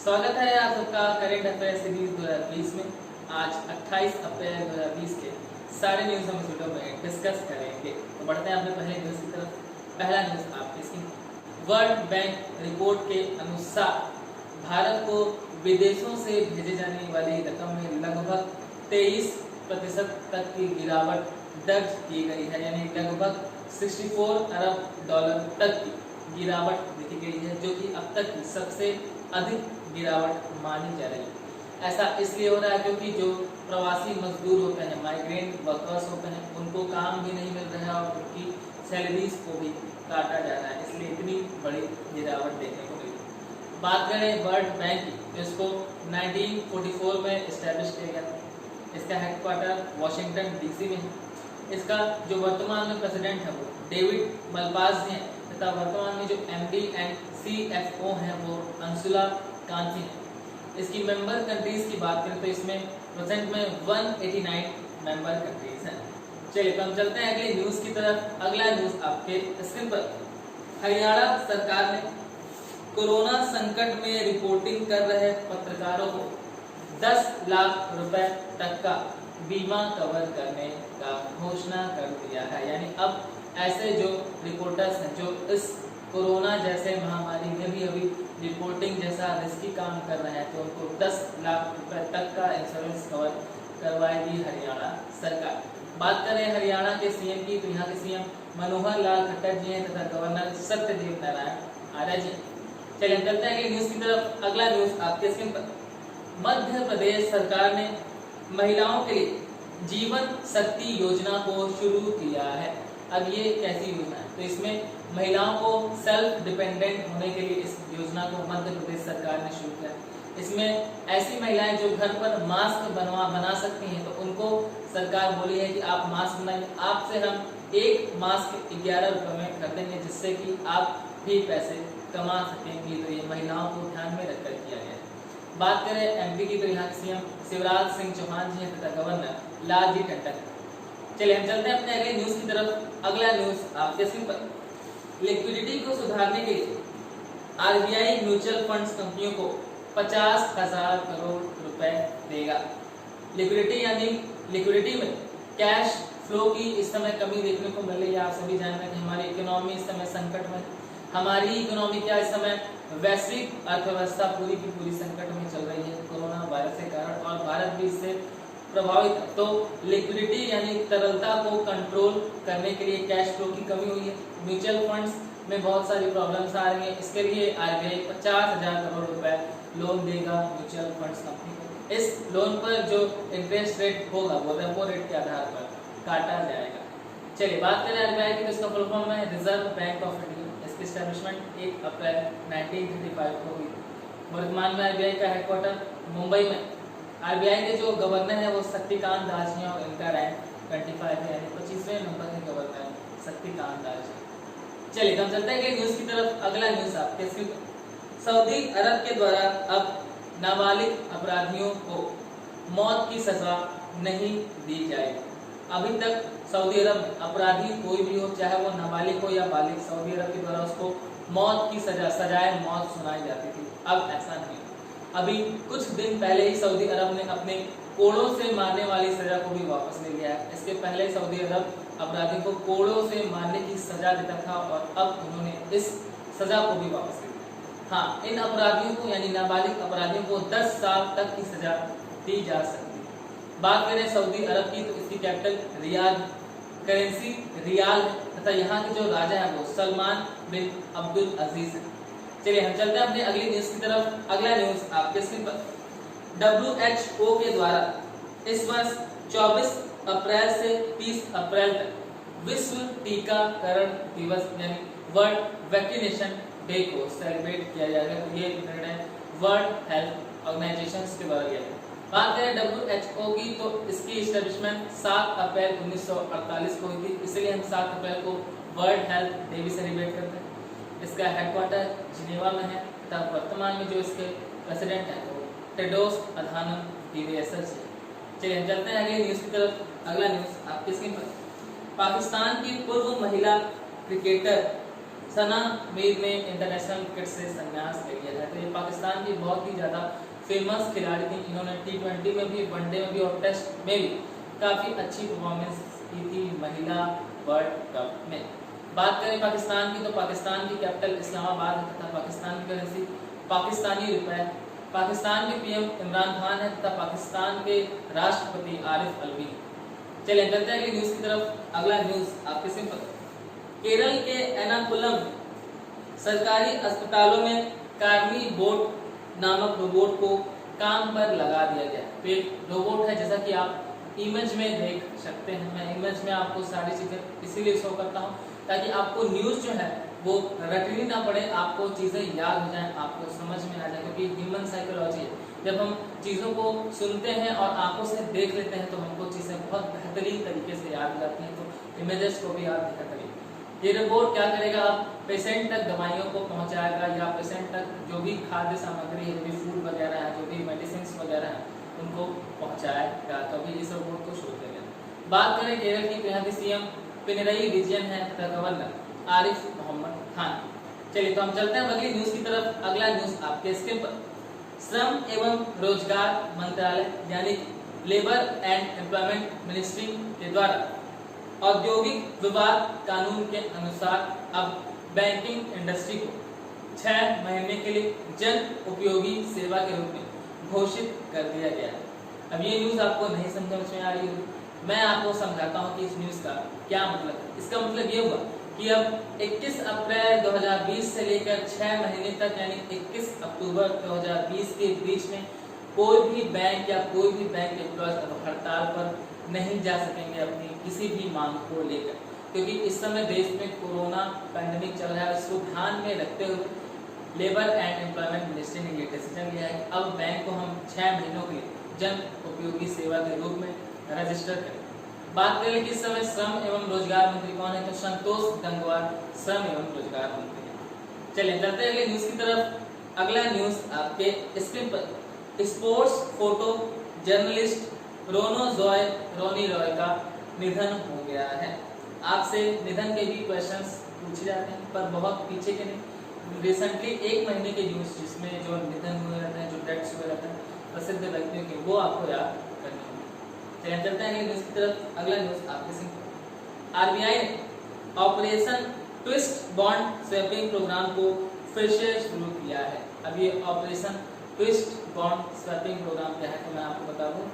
स्वागत है आप सबका करेंट अफेयर सीरीज 2020 में। आज 28 अप्रैल 2020 के सारे न्यूज़ हम इस वीडियो में डिस्कस करेंगे। तो बढ़ते हैं अपने पहले न्यूज़ की तरफ। पहला न्यूज़ आपके स्क्रीन। वर्ल्ड बैंक रिपोर्ट के अनुसार भारत को विदेशों से भेजे जाने वाली रकम में लगभग 23% तक की गिरावट दर्ज की गई है, यानी लगभग 64 अरब डॉलर तक की गिरावट देखी गई है, जो कि अब तक की सबसे अधिक गिरावट मानी जा रही है। ऐसा इसलिए हो रहा है क्योंकि जो प्रवासी मजदूर होते हैं, माइग्रेंट वर्कर्स होते हैं, उनको काम भी नहीं मिल रहा है और उनकी सैलरीज को भी काटा जा रहा है, इसलिए इतनी बड़ी गिरावट देखने को मिली। बात करें वर्ल्ड बैंक की, तो इसको 1944 में इस्टेब्लिश किया गया था। इसका हेडक्वार्टर वॉशिंगटन डीसी में है। इसका जो वर्तमान में प्रेसिडेंट है वो डेविड मलपास हैं तथा वर्तमान में जो एमडी एंड सीएफओ हैं वो अंशुला कांची हैं। इसकी मेंबर कंट्रीज की बात करें तो इसमें प्रेजेंट में 189 मेंबर कंट्रीज हैं। चलिए तो हम चलते हैं अगली न्यूज की तरफ। अगला न्यूज आपके स्क्रीन पर। हरियाणा सरकार ने कोरोना संकट में रिपोर्टिंग कर रहे पत्रकारों को 10 लाख रुपए तक का बीमा कवर करने का घोषणा कर दिया है। यानी अब ऐसे जो रिपोर्टर्स हैं जो इस कोरोना जैसे महामारी में भी अभी रिपोर्टिंग जैसा रिस्की काम कर रहे हैं, तो उनको 10 लाख रुपए तक का इंश्योरेंस कवर करवाएगी हरियाणा सरकार। बात करें हरियाणा के सीएम की, तो यहाँ के सीएम मनोहर लाल खट्टर जी हैं तथा गवर्नर सत्यदेव नारायण आर्य जी। चलिए चलते हैं न्यूज की तरफ। अगला न्यूज आपके स्क्रीन पर। मध्य प्रदेश सरकार ने महिलाओं के लिए जीवन शक्ति योजना को शुरू किया है। अब ये कैसी योजना है? तो इसमें महिलाओं को सेल्फ डिपेंडेंट होने के लिए इस योजना को मध्य प्रदेश सरकार ने शुरू किया। इसमें ऐसी महिलाएं जो घर पर मास्क बना सकती हैं, तो उनको सरकार बोली है कि आप मास्क बनाइए। आपसे हम एक मास्क 11 रुपए में कर देंगे, जिससे कि आप भी पैसे कमा सकेंगी। तो ये महिलाओं को ध्यान में रखकर किया गया है। बात करें एमपी की, तो यहाँ के सीएम शिवराज सिंह चौहान जी हैं तथा गवर्नर लालजी टंडन। चलिए हम चलते हैं अपने अगले न्यूज की तरफ। अगला न्यूज आपके स्क्रीन पर। लिक्विडिटी को सुधारने के लिए आरबीआई म्यूचुअल फंड्स कंपनियों को 50,000 करोड़ रुपए देगा। लिक्विडिटी यानी लिक्विडिटी में कैश फ्लो की इस समय कमी देखने को मिल रही है। आप सभी जान रहे हैं कि हमारी इकोनॉमी इस समय संकट में। हमारी इकोनॉमी क्या इस समय वैश्विक अर्थव्यवस्था पूरी की पूरी संकट में चल रही है कोरोना वायरस के कारण, और भारत भी इससे प्रभावित। तो लिक्विडिटी यानी तरलता को कंट्रोल करने के लिए कैश फ्लो की कमी हुई है। म्यूचुअल फंड्स में बहुत सारी प्रॉब्लम्स आ रही हैं। इसके लिए आरबीआई 50,000 करोड़ रुपए लोन देगा म्यूचुअल फंड्स कंपनी को। इस लोन पर जो इंटरेस्ट रेट होगा वो रेपो रेट के आधार पर काटा जाएगा। चलिए बात करें आरबीआई की, तो इसका फुल फॉर्म है रिजर्व बैंक ऑफ इंडिया। इसकी एस्टेब्लिशमेंट 1 अप्रैल 1935 को हुई। वर्तमान में आरबीआई का हेडक्वार्टर मुंबई में। आरबीआई के जो गवर्नर है वो शक्तिकांत दास जी हैं और इनका रैंक 25 है, यानी 25वें नंबर के गवर्नर शक्तिकांत दास जी। चलिए हम चलते हैं न्यूज की तरफ। अगला न्यूज आपके स्क्रीन पर। सऊदी अरब के द्वारा अब नाबालिग अपराधियों को मौत की सजा नहीं दी जाएगी। अभी तक सऊदी अरब अपराधी कोई भी हो, चाहे वो नाबालिग हो या बालिग, सऊदी अरब के द्वारा उसको मौत की सजाए मौत सुनाई जाती थी। अब ऐसा नहीं। अभी कुछ दिन पहले ही सऊदी अरब ने अपने कोड़ों से मारने वाली सजा को भी वापस ले लिया है। इसके पहले सऊदी अरब अपराधी को कोड़ों से मारने की सजा देता था और अब उन्होंने इस सजा को भी वापस ले लिया। हाँ, इन अपराधियों को यानी नाबालिग अपराधियों को 10 साल तक की सजा दी जा सकती है। बात करें सऊदी अरब की, तो इसकी कैपिटल रियाद, करेंसी रियाल है तथा यहाँ के जो राजा है वो सलमान बिन अब्दुल अजीज है। चलिए हम चलते हैं अपने अगली न्यूज की तरफ। अगला न्यूज आपके स्क्रीन पर। WHO के द्वारा इस वर्ष 24 अप्रैल से 30 अप्रैल तक विश्व टीकाकरण दिवस यानी वर्ल्ड वैक्सीनेशन डे को सेलिब्रेट किया जाएगा। तो ये निर्णय वर्ल्ड हेल्थ ऑर्गेनाइजेशन के द्वारा लिया गया। बात करें WHO की, तो इसकी एस्टेब्लिशमेंट 7 अप्रैल 1948 को हुई थी, इसलिए हम 7 अप्रैल को वर्ल्ड हेल्थ डे भी सेलिब्रेट करते हैं। इसका हेडक्वार्टर जिनेवा में है तथा वर्तमान में जो इसके प्रेसिडेंट हैं वो टेड्रोस अधानम घेब्रेयेसस है। चलिए हम चलते हैं अगली न्यूज की तरफ। अगला न्यूज आपके स्क्रीन पर। पाकिस्तान की पूर्व महिला क्रिकेटर सना मीर ने इंटरनेशनल क्रिकेट से संन्यास ले लिया है। तो ये पाकिस्तान की बहुत ही ज़्यादा फेमस खिलाड़ी थी। इन्होंने T20 में भी, वनडे में भी और टेस्ट में भी काफ़ी अच्छी परफॉर्मेंस की थी महिला वर्ल्ड कप में। बात करें पाकिस्तान की, तो पाकिस्तान की कैपिटल इस्लामाबाद है तथा पाकिस्तान की करेंसी पाकिस्तानी रुपए। पाकिस्तान के पीएम इमरान खान है तथा पाकिस्तान के राष्ट्रपति आरिफ अलवी। चलिए चलते हैं अगली न्यूज़ की तरफ। अगला न्यूज़ आपके सिंपल। केरल के एर्नाकुलम सरकारी अस्पतालों में कार्मी बोट नामक रोबोट को काम पर लगा दिया गया। तो एक रोबोट है, जैसा कि आप इमेज में देख सकते हैं। मैं इमेज में आपको सारी चीज़ें इसीलिए शो करता हूँ ताकि आपको न्यूज़ जो है वो रटनी ना पड़े, आपको चीज़ें याद हो जाएं, आपको समझ में आ जाए। क्योंकि ह्यूमन साइकोलॉजी है, जब हम चीज़ों को सुनते हैं और आंखों से देख लेते हैं तो हमको चीज़ें बहुत बेहतरीन तरीके से याद हो जाती हैं। तो इमेजेस को भी आप देखा करिए। ये रोबोट क्या करेगा, आप पेशेंट तक दवाइयों को पहुंचाएगा या पेशेंट तक जो भी खाद्य सामग्री है, जो भी फूड वगैरह है, जो भी मेडिसिन वगैरह है, उनको पहुंचाएगा। तो अभी इस रोबोट को शुरू करेंगे। बात करें केरल की, तो यहाँ के सीएम पिनरई विजयन है तथा गवर्नर आरिफ मोहम्मद खान। चलिए तो हम चलते हैं अगली न्यूज़ की तरफ। अगला न्यूज़ आपके स्क्रीन पर। श्रम एवं रोजगार मंत्रालय यानी लेबर एंड एम्प्लॉयमेंट मिनिस्ट्री के द्वारा औद्योगिक विवाद कानून के अनुसार अब बैंकिंग इंडस्ट्री को 6 महीने के लिए जन उपयोगी सेवा के रूप में घोषित कर दिया गया है। अब ये न्यूज़ आपको नहीं समझ में आ रही होगी, मैं आपको समझाता हूँ कि इस न्यूज़ का क्या मतलब है। इसका मतलब ये हुआ कि अब 21 अप्रैल 2020 से लेकर 6 महीने तक यानी 21 अक्टूबर 2020 के बीच में कोई भी बैंक या कोई भी बैंक एम्प्लॉयज हड़ताल पर नहीं जा सकेंगे अपनी किसी भी मांग को लेकर। क्योंकि इस समय देश में कोरोना पैंडेमिक चल रहा है, इसको ध्यान में रखते हुए लेबर एंड एम्प्लॉयमेंट मिनिस्ट्री ने ये डिसीजन लिया है कि अब बैंक को हम 6 महीनों के लिए जन उपयोगी सेवा के रूप में रजिस्टर करें। बात करें कि इस समय श्रम एवं रोजगार मंत्री कौन है, तो संतोष गंगवार श्रम एवं रोजगार मंत्री हैं। चलिए चलते हैं अगले न्यूज़ की तरफ। अगला न्यूज़ आपके स्क्रीन पर। स्पोर्ट्स फोटो जर्नलिस्ट रोनी रॉय का निधन हो गया है। आपसे निधन के भी क्वेश्चंस पूछे जाते हैं, पर बहुत पीछे के नहीं। रिसेंटली 1 महीने के न्यूज़ जिसमें जो निधन हुए रहते हैं, जो डेथ्स हुए रहते हैं प्रसिद्ध व्यक्तियों के, वो आपको याद करने होंगे। चलिए चलते हैं अगली न्यूज़ की तरफ। अगला न्यूज़ आपके सिंह। आरबीआई ने operation twist bond swapping program को फिर से शुरू किया है। अब ये operation twist bond swapping program क्या है, तो मैं आपको बता दूं।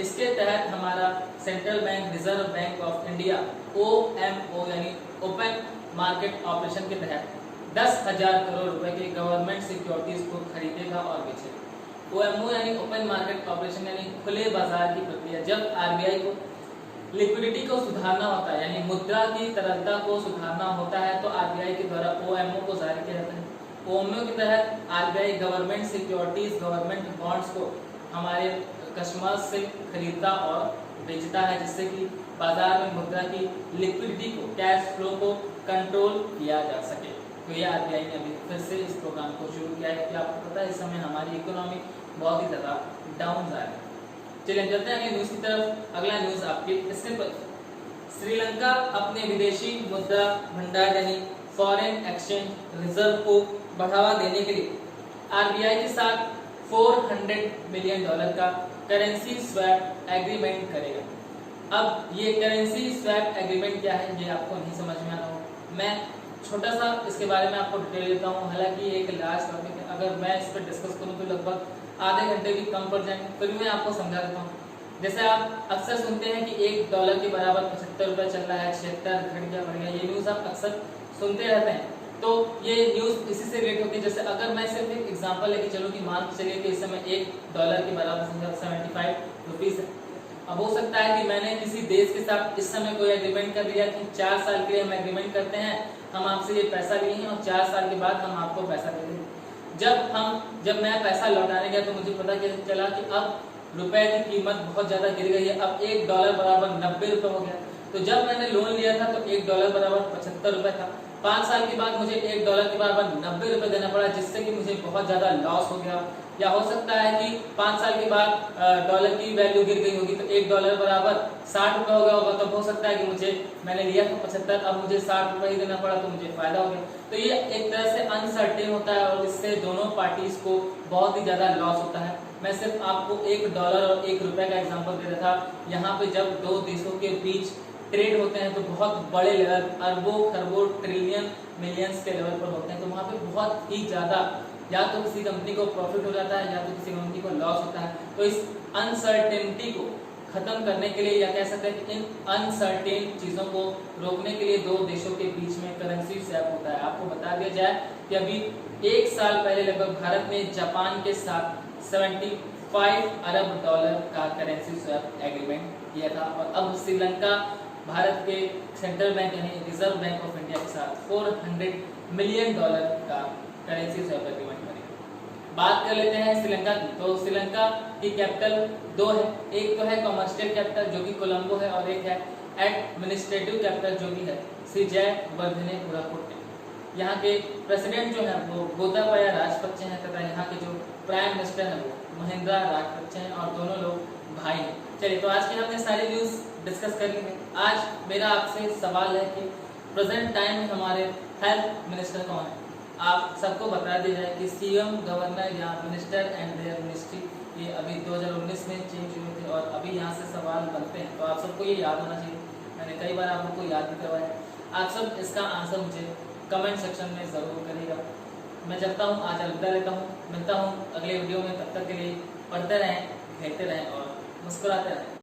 इसके तहत हमारा central bank reserve bank of India OMO यानी ओपन मार्केट ऑपरेशन के तहत 10,000 करोड़ रुपए के गवर्नमेंट सिक्योरिटीज को खरीदेगा और बेचेगा। OMO यानी ओपन मार्केट ऑपरेशन यानी खुले बाजार की प्रक्रिया। जब आरबीआई को लिक्विडिटी को सुधारना होता है यानी मुद्रा की तरलता को सुधारना होता है, तो आरबीआई के द्वारा OMO को जारी किया जाता है। OMO के तहत RBI government securities, government bonds को हमारे कस्टमर्स से खरीदता और बेचता है, जिससे कि बाजार में मुद्रा की लिक्विडिटी को, कैश फ्लो को कंट्रोल किया जा सके। तो ये आरबीआई ने अभी फिर से इस प्रोग्राम को शुरू किया है कि आपको पता है इस समय हमारी इकोनॉमी बहुत ही ज़्यादा डाउन जा रही है। चलिए चलते हैं अगली न्यूज़ की तरफ। अगला न्यूज़ आपके स्क्रीन पर। श्रीलंका अपने विदेशी मुद्रा भंडार यानी फॉरेन एक्सचेंज रिजर्व को बढ़ावा देने के लिए आरबीआई के साथ $400 मिलियन का करेंसी स्वैप एग्रीमेंट करेगा। अब ये करेंसी स्वैप एग्रीमेंट क्या है, ये आपको नहीं समझ में आ रहा हो, मैं छोटा सा इसके बारे में आपको डिटेल देता हूँ। हालांकि एक लार्ज टॉपिक है, अगर मैं इस पर डिस्कस करूँ तो लगभग आधे घंटे भी कम पड़ जाएंगे, फिर मैं आपको समझा देता हूँ। जैसे आप अक्सर सुनते हैं कि $1 के बराबर 75 रुपये चल रहा है, 76 घट गया, बढ़ गया, ये न्यूज़ आप अक्सर सुनते रहते हैं। तो ये न्यूज़ इसी से रिलेट होती है। जैसे अगर मैं सिर्फ एक एग्जांपल लेके चलूँ कि मान के चलिए कि इस समय $1 के बराबर 75 रुपीज़ है। अब हो सकता है कि मैंने किसी देश के साथ इस समय कोई एग्रीमेंट कर लिया कि 4 साल के लिए हम एग्रीमेंट करते हैं, हम आपसे ये पैसा लिए हैं और 4 साल के बाद हम आपको पैसा दे देंगे। जब मैं पैसा लौटाने गया तो मुझे पता चला कि अब रुपए की कीमत बहुत ज़्यादा गिर गई है, अब $1 बराबर 90 रुपये हो गया। तो जब मैंने लोन लिया था तो $1 बराबर 75 रुपये था, 5 साल के बाद मुझे $1 के बराबर 90 रुपए देना पड़ा, जिससे कि मुझे बहुत ज्यादा लॉस हो गया। या हो सकता है कि 5 साल के बाद डॉलर की वैल्यू गिर गई होगी तो $1 बराबर 60 रुपए हो गया होगा, तब हो सकता है कि मुझे मैंने लिया था 75, अब मुझे 60 रुपए ही देना पड़ा तो मुझे फायदा हो गया। तो ये एक तरह से अनसर्टेन होता है और इससे दोनों पार्टीज को बहुत ही ज्यादा लॉस होता है। मैं सिर्फ आपको $1 और $1 का एग्जांपल दे रहा था। यहाँ पे जब दो देशों के बीच ट्रेड होते हैं तो बहुत बड़े लेवल, अरबों खरबों ट्रिलियन मिलियंस के लेवल पर होते हैं, तो वहाँ पे बहुत ही ज्यादा या तो किसी कंपनी को प्रॉफिट हो जाता है या तो किसी कंपनी को लॉस होता है। तो इस अनसर्टेनिटी को खत्म करने के लिए या कह सकते हैं कि इन अनसर्टेन चीजों को रोकने के लिए दो देशों के बीच में करेंसी स्वैप होता है। आपको बता दिया जाए कि अभी 1 साल पहले लगभग भारत ने जापान के साथ $75 अरब का करेंसी स्वैप एग्रीमेंट किया था और अब श्रीलंका भारत के सेंट्रल बैंक यानी रिजर्व बैंक ऑफ इंडिया के साथ $400 मिलियन का करेंसी स्वैप एग्रीमेंट करेगा। बात कर लेते हैं श्रीलंका की। तो श्रीलंका की कैपिटल 2 है, एक तो है कमर्शियल कैपिटल जो कि कोलंबो है और एक है एडमिनिस्ट्रेटिव कैपिटल जो कि है श्री जयवर्धनेपुरा कोट्टे। यहाँ के प्रेसिडेंट जो है वो गोताबाया राजपक्षे हैं तथा यहाँ के जो प्राइम मिनिस्टर है वो महिंद्रा राजपक्षे हैं और दोनों लोग भाई हैं। चलिए, तो आज की हमने सारी न्यूज डिस्कस कर ली है। आज मेरा आपसे सवाल है कि प्रेजेंट टाइम में हमारे हेल्थ मिनिस्टर कौन है? आप सबको बता दिया जाए कि सीएम, गवर्नर या मिनिस्टर एंड देयर मिनिस्ट्री ये अभी 2019 में चेंज हुए थे और अभी यहाँ से सवाल बनते हैं, तो आप सबको ये याद होना चाहिए। मैंने कई बार आप लोग को याद भी करवाया। आप सब इसका आंसर मुझे कमेंट सेक्शन में ज़रूर करिएगा। मैं चाहता हूँ आज अलविदा लेता हूँ, मिलता हूँ अगले वीडियो में। तब तक के लिए पढ़ते रहें, खेलते रहें और मुस्कुराते रहें।